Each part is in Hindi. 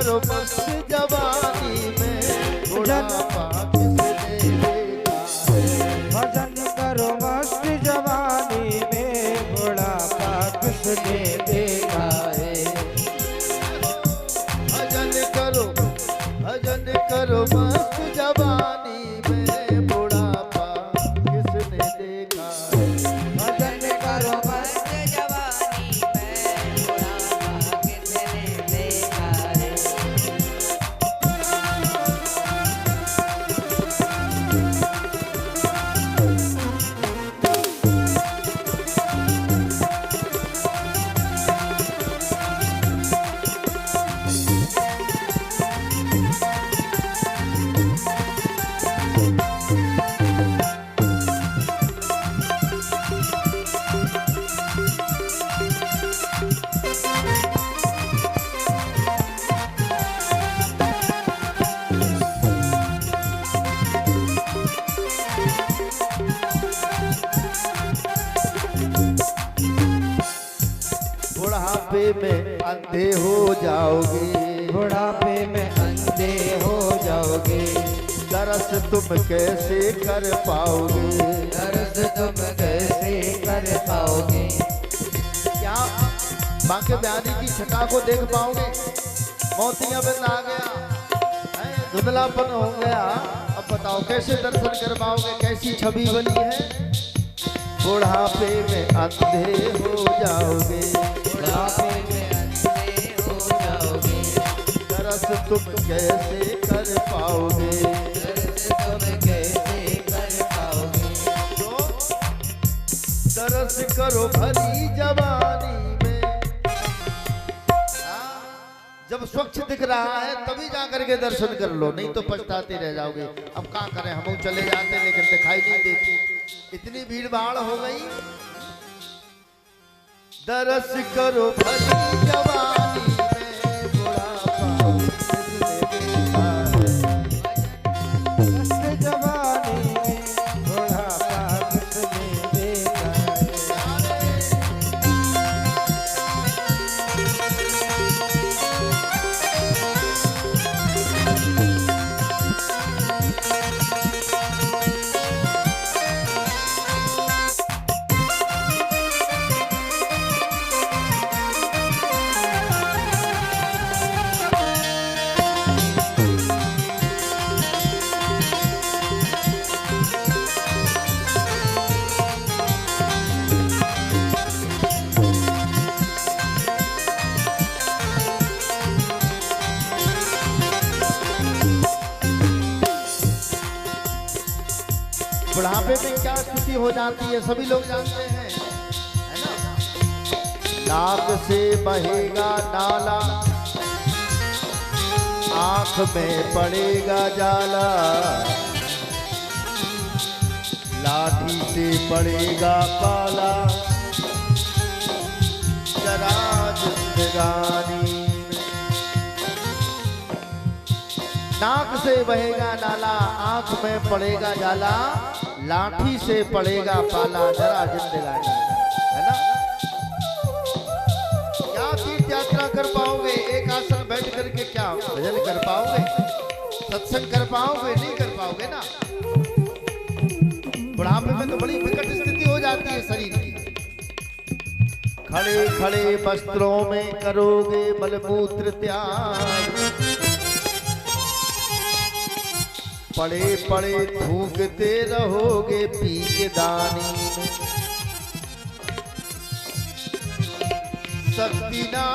करो मस्त जवानी में बुढ़ापा किसने देखा है। भजन करो मस्त जवानी में बुढ़ापा किसने देखा है। भजन करो मस्त जवानी में बुढ़ापा किसने देखा है। भजन करो मस्त जवानी में बुढ़ापा किसने देखा है। बुढ़ापे में अंधे हो जाओगे, बुढ़ापे में अंधे हो जाओगे। दरस तुम कैसे कर पाओगे। दर्द तुम कैसे कर पाओगे। क्या बांके बिहारी की छटा को देख पाओगे। मोतिया बिंद आ गया, धुंधलापन हो गया, अब बताओ कैसे दर्शन कर पाओगे, कैसी छवि बनी है। बुढ़ापे में अंधे हो जाओगे, बुढ़ापे में अंधे हो जाओगे। दरस तुम कैसे कर पाओगे। दर्द तुम कैसे कर पाओगे। तो दरस करो भली जवानी में। जब स्वच्छ दिख रहा है तभी जाकर के दर्शन कर लो, नहीं तो पछताते रह जाओगे। अब क्या करें, हम चले जाते लेकिन दिखाई नहीं देती, इतनी भीड़ भाड़ हो गई। दरस करो भली जवानी में बुढ़ापा किसने देखा है। मस्त जवानी में बुढ़ापा किसने देखा है। बुढ़ापे में क्या स्थिति हो जाती है सभी लोग जानते हैं, है ना। नाक से बहेगा नाला, आंख में पड़ेगा जाला, लाठी से पड़ेगा पाला, जरा जिंदगानी। नाक से बहेगा नाला, आंख में पड़ेगा जाला, लाठी से पड़ेगा पाला, जरा जिंदगानी, है ना। क्या तीर्थ यात्रा कर पाओगे, एक आसन बैठ करके क्या भजन कर पाओगे, सत्संग कर पाओगे, नहीं कर पाओगे ना। बुढ़ापे में तो बड़ी विकट स्थिति हो जाती है शरीर की। खड़े खड़े वस्त्रों में करोगे मलमूत्र त्याग, पड़े पड़े थूकते रहोगे पी के दानी में। शक्ति ना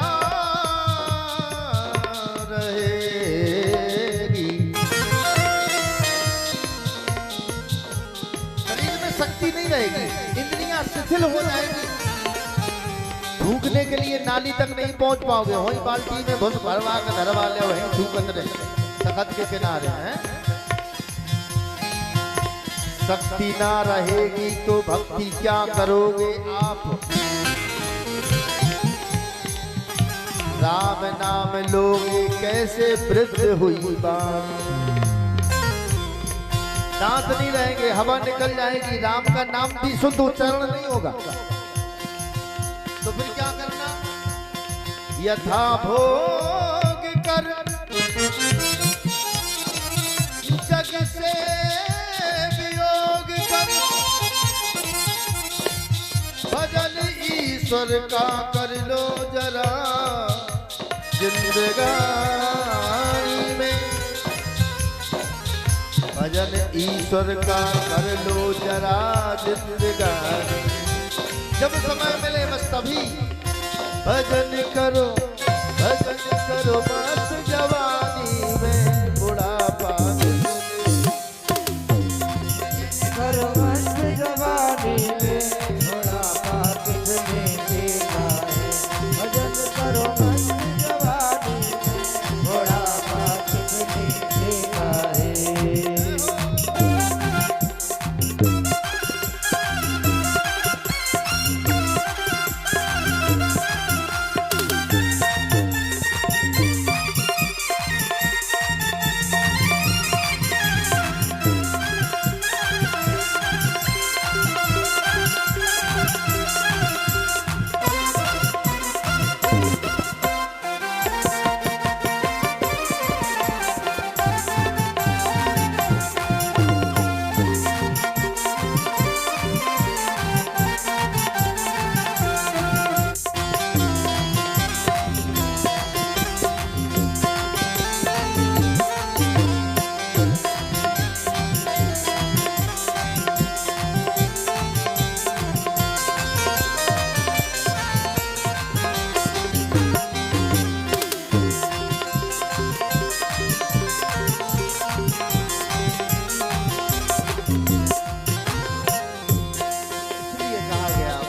रहेगी, शरीर में शक्ति नहीं रहेगी, इंद्रियां शिथिल हो जाएगी। थूकने के लिए नाली तक नहीं पहुंच पाओगे, वही बाल्टी में भुस भरवा कर धरवा ले, वही थूकत रहे तखत के किनारे हैं। शक्ति ना रहेगी तो भक्ति क्या करोगे आप। राम नाम लोगे कैसे वृद्ध हुई बात। दांत नहीं रहेंगे, हवा निकल जाएगी, राम का नाम भी शुद्ध उच्चारण नहीं होगा। तो फिर क्या करना, यथा भोग कर जग से वियोग कर भजन ईश्वर का कर लो जरा जिंदगानी में भजन ईश्वर का कर लो जरा जिंदगानी जब समय मिले बस तभी भजन करो मस्त जवानी में बुढ़ापा करो मस्त जवानी में बुढ़ापा किसने देखा है भजन करो मस्त जवानी में बुढ़ापा किसने देखा है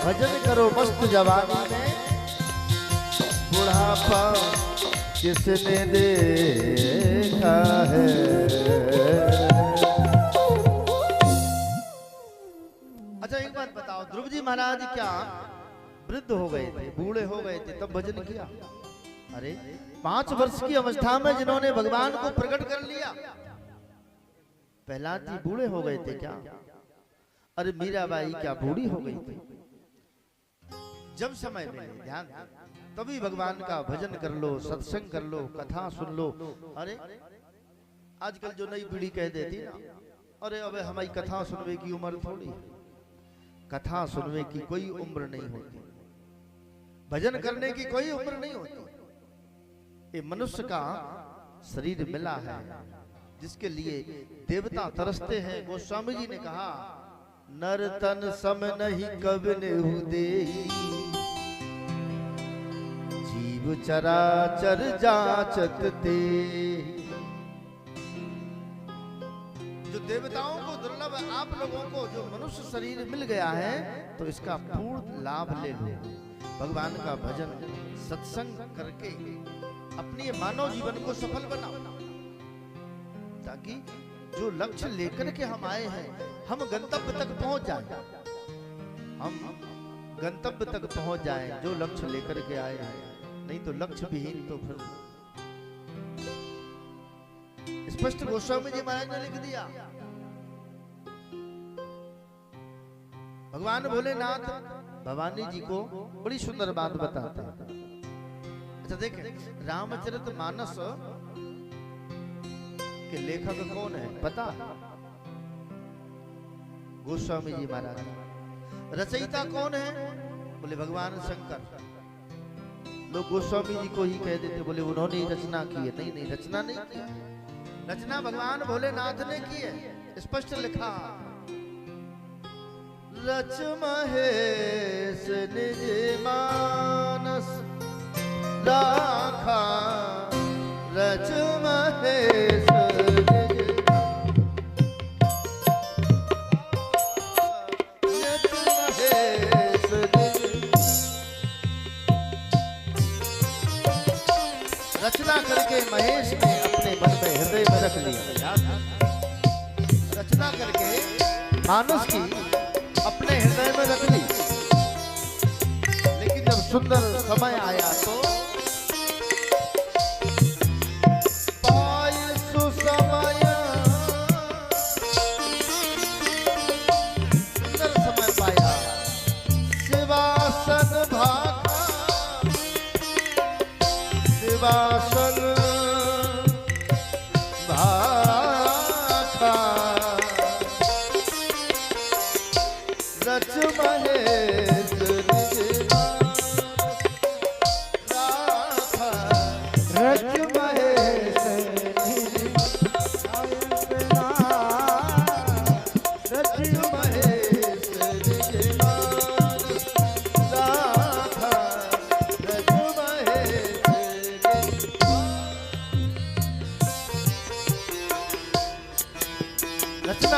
भजन करो मस्त जवानी में बुढ़ापा किसने देखा है। अच्छा एक बात बताओ, ध्रुव जी महाराज क्या वृद्ध हो गए थे, बूढ़े हो गए थे तब भजन किया? अरे 5 वर्ष की अवस्था में जिन्होंने भगवान को प्रकट कर लिया, प्रहलाद जी बूढ़े हो गए थे क्या? अरे मीराबाई क्या बूढ़ी हो गई थी? जब समय मिले ध्यान तभी भगवान का भजन कर लो, सत्संग कर लो, कथा सुन लो। अरे आजकल जो नई पीढ़ी कह देती ना, अरे अबे हमारी कथा सुनने की उम्र थोड़ी, कथा सुनने की कोई उम्र नहीं होती, भजन करने की कोई उम्र नहीं होती। ये मनुष्य का शरीर मिला है जिसके लिए देवता तरसते हैं। गोस्वामी जी ने कहा, नर तन सम नहीं कबने हुदे, जीव चराचर जाचत ते। जो देवताओं को दुर्लभ, आप लोगों को जो मनुष्य शरीर मिल गया है तो इसका पूर्ण लाभ ले लो। भगवान का भजन सत्संग करके अपने मानव जीवन को सफल बनाओ, ताकि जो लक्ष्य लेकर के हम आए हैं हम गंतव्य तक पहुंच जाएं, हम गंतव्य तक पहुंच जाएं जो लक्ष्य लेकर के आए हैं। नहीं तो लक्ष्य विहीन तो फिर स्पष्ट गोस्वामी जी महाराज ने लिख दिया। भगवान भोलेनाथ भवानी जी को बड़ी सुंदर बात बताते हैं। अच्छा देखें, रामचरितमानस के लेखक कौन है पता? गोस्वामी जी महाराज। रचयिता कौन है? बोले भगवान शंकर। लोग गोस्वामी जी को ही कह देते, बोले उन्होंने रचना की है। नहीं नहीं, रचना नहीं की, रचना भगवान भोलेनाथ ने की है। स्पष्ट लिखा, रच महेश निज मानस राखा, रच महेश रचना करके महेश ने अपने मन में हृदय में रख लिया। रचना करके मानस की अपने हृदय में रख ली, लेकिन जब सुंदर समय आया तो पाय सुसमय, सुंदर समय पाया, शिवासन भाखा, शिवासन भाखा,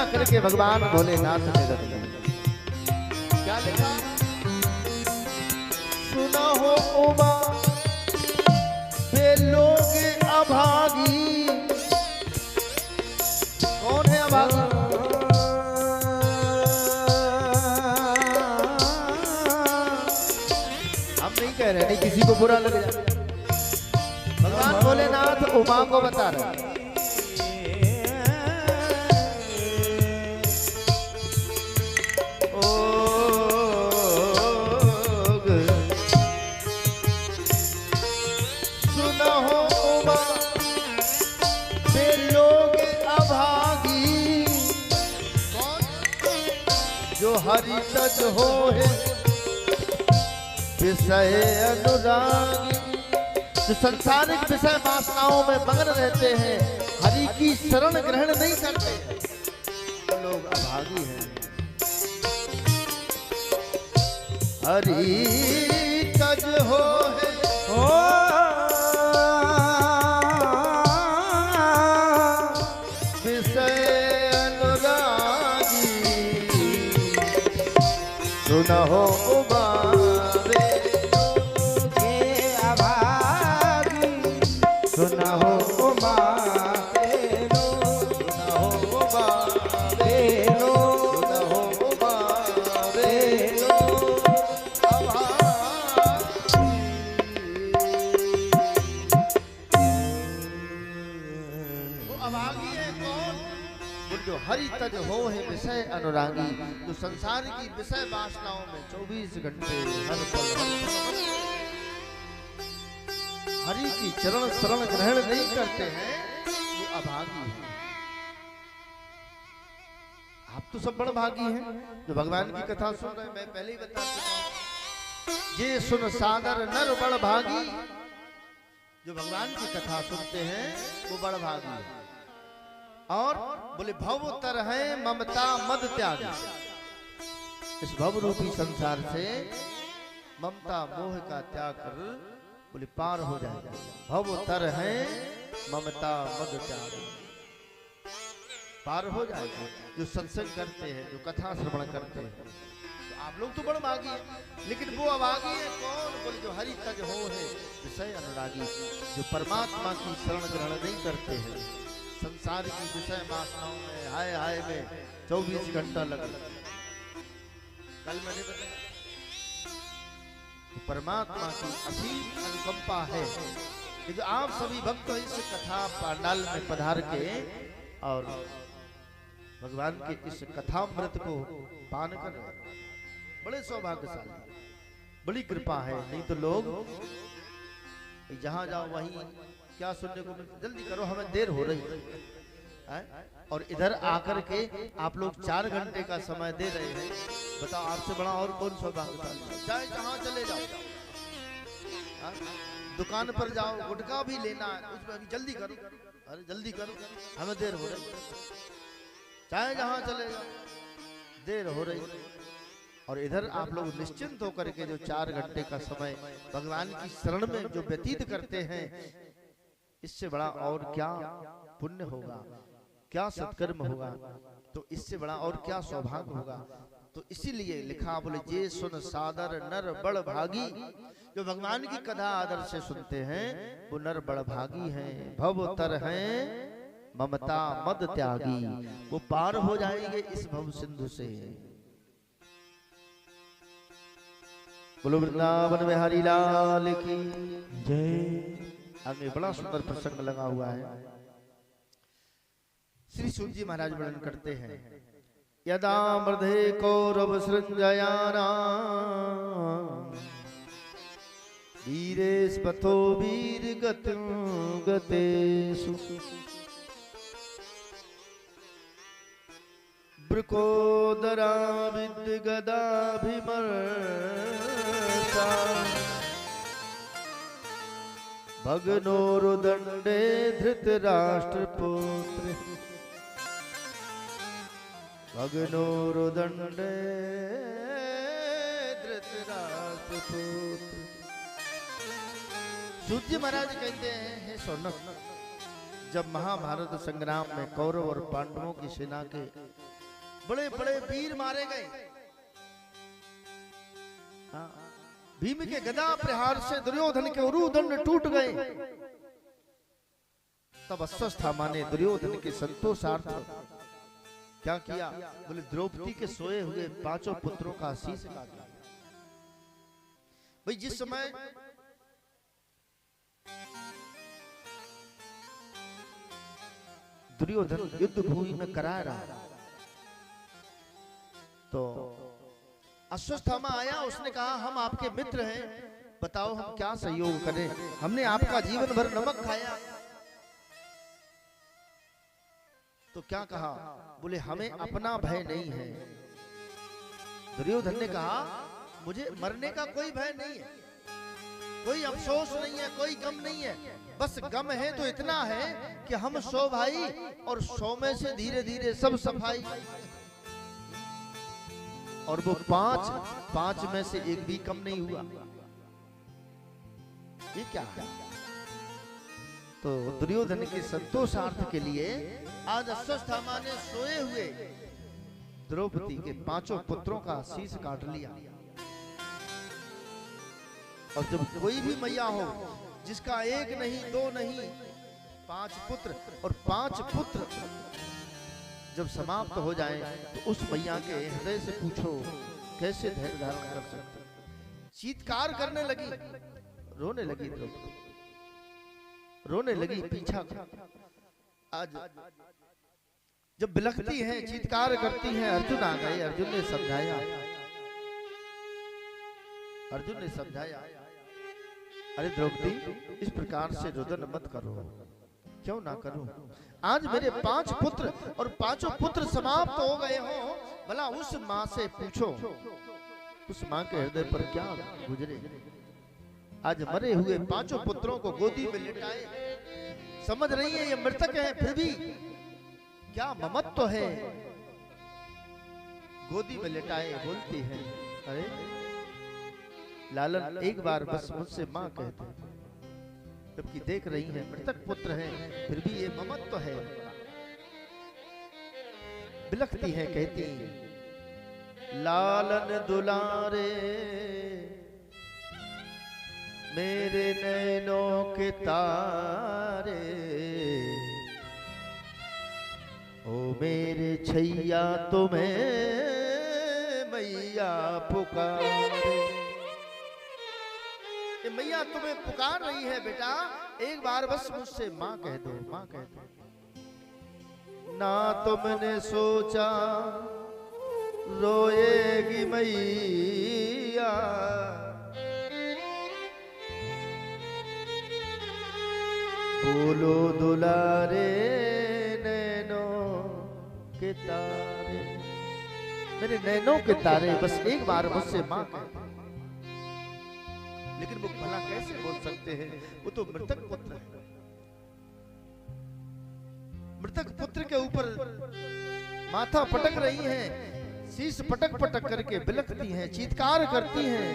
वंदना करके भगवान भोलेनाथ ने रख दी। क्या लिखा? सुना हो उमा वे लोग अभागी। कौन है अभागी? हम नहीं कह रहे, नहीं किसी को बुरा लग जाए। भगवान भोलेनाथ उमा को बता रहे हैं। हरि तज हो है विषय अनुरागी। जो संसारिक विषय वासनाओं में मगन रहते हैं, हरि की शरण ग्रहण नहीं करते, वो लोग अभागी हैं। हरि तज हो है सुना हो उमा वे के अभागी। सुना हो उमा बेनो, सुना हो उमा बेनो, सुना हो उमा बेनो अभागी। वो अभागी है कौन? जो हरि तज हो है विषय अनुरागी। जो संसार की विषय वासनाओं में 24 घंटे हर पल हरि की चरण शरण ग्रहण नहीं करते हैं, वो अभागी हैं। आप तो सब बड़ भागी हैं जो भगवान की कथा सुन रहे हैं। मैं पहले ही बता चुका हूं, ये सुन सादर नर बड़ भागी। जो भगवान की कथा सुनते हैं वो बड़ भागी है। और बोले भव तर है ममता मद त्याग। इस भव रूपी संसार से ममता मोह का त्याग कर बोले पार हो जाएगा। भव तर है ममता मद त्याग, पार हो जाएगा। जो सत्संग करते हैं, जो कथा श्रवण करते हैं, तो आप लोग तो बड़ भागी हैं। लेकिन वो अभागी है कौन? बोले जो हरि तज हो है विषय अनुरागी। जो परमात्मा की शरण ग्रहण नहीं करते हैं, संसार की विषय वासनाओं में हाय हाय में 24 घंटा लगा। कल मैंने बताया परमात्मा की असीम अनुकंपा है कि जो आप सभी भक्त इस कथा पंडाल में पधार के और भगवान के इस कथामृत को पान कर बड़े सौभाग्यशाली, बड़ी कृपा है। नहीं तो लोग जहां जाओ वहीं क्या सुनने को मिलता, जल्दी करो हमें देर हो रही है। और इधर आकर के आप लोग 4 घंटे का समय दे रहे हैं। बताओ आपसे बड़ा और कौन सौभाग्यशाली? चाहे जहां चले जाओ, दुकान पर जाओ, गुटखा भी लेना है उसमें भी जल्दी करो, अरे जल्दी करो हमें देर हो रही। चाहे जहां चले जाओ देर हो रही। और इधर आप लोग निश्चिंत होकर के जो 4 घंटे का समय भगवान की शरण में जो व्यतीत करते हैं, इससे बड़ा और क्या पुण्य होगा, क्या सत्कर्म होगा, तो इससे बड़ा और क्या सौभाग्य होगा। तो इसीलिए लिखा बोले जे सुन सादर नर बड़ भागी। जो भगवान की कथा आदर से सुनते हैं वो नर बड़ भागी हैं। भव तर हैं ममता मद त्यागी। वो पार हो जाएंगे इस भव सिंधु से। बोलो वृंदावन बिहारी लाल की जय। आगे बड़ा सुंदर प्रसंग लगा हुआ है। श्री सूत जी महाराज वर्णन करते हैं, यदा मृधे कौरव सृंजयाना वीरेस्पथो वीर गतेषु वृकोदरा विद्य गदाभिमर्ता भगनोरुदंडे धृतराष्ट्रपुत्र भगनोरुदंडे धृतराष्ट्रपुत्र। सूत जी महाराज कहते हैं, हे सौनक, जब महाभारत संग्राम में कौरव और पांडवों की सेना के बड़े बड़े वीर मारे गए। हाँ, भीम के गदा प्रहार से दुर्योधन के उरुदंड टूट गए। तब अश्वत्थामा ने दुर्योधन के संतोषार्थ क्या किया? बोले द्रौपदी के सोए हुए 5 पुत्रों का शीश काट दिया। भाई जिस समय दुर्योधन युद्ध भूमि में करा रहा तो अश्वत्थामा आया, उसने कहा हम आपके मित्र हैं, बताओ हम क्या सहयोग करें, हमने आपका जीवन भर नमक खाया। तो क्या कहा? बोले हमें अपना भय नहीं है। दुर्योधन ने कहा मुझे मरने का कोई भय नहीं है, कोई अफसोस नहीं है, कोई गम नहीं है, बस गम है तो इतना है कि हम 100 भाई और 100 में से धीरे धीरे सब सफाई, और वो 5 में से एक भी कम नहीं हुआ। ये क्या है? तो दुर्योधन के संतोषार्थ के लिए आज अश्वत्थामा ने सोए हुए द्रौपदी के 5 पुत्रों का शीश काट लिया। और जब कोई भी मैया हो जिसका 1 नहीं 2 नहीं 5 पुत्र, और 5 पुत्र जब समाप्त हो जाए तो उस मैया के हृदय से पूछो कैसे धैर्य धारण कर सकते। चीत्कार करने लगी, रोने लगी द्रौपदी, रोने लगी पीछा। आज जब बिलखती हैं, चीत्कार करती हैं, अर्जुन आ गए, अर्जुन ने समझाया, अर्जुन ने समझाया, अरे द्रौपदी इस प्रकार से रुदन मत करो। क्यों ना करूं? आज मेरे 5 पुत्र और 5 पुत्र समाप्त हो गए हो, भला उस माँ से पूछो, उस माँ के हृदय पर क्या गुजरे। आज मरे हुए 5 पुत्रों को गोदी में लिटाए, समझ रही है ये मृतक है, फिर भी क्या ममत्व है, गोदी में लिटाए बोलती है, अरे लालन एक बार बस मुझसे माँ कहते, जबकि देख रही है मृतक पुत्र है, फिर भी ये ममत्व है। बिलखती है, कहती लालन दुलारे मेरे नैनों के तारे, ओ मेरे छैया तुम्हें मैया पुकारे। ये मैया तुम्हें पुकार रही है बेटा, एक बार बस मुझसे माँ कह दो, माँ कह दो। ना तुमने सोचा रोएगी मैया, बोलो दुलारे नैनों के तारे, मेरे नैनों के तारे, बस एक बार मुझसे माँ कह दो। लेकिन वो भला कैसे बोल सकते हैं, वो तो मृतक पुत्र है। मृतक पुत्र के ऊपर माथा पटक रही हैं, शीश पटक पटक करके बिलखती हैं, चीत्कार करती हैं।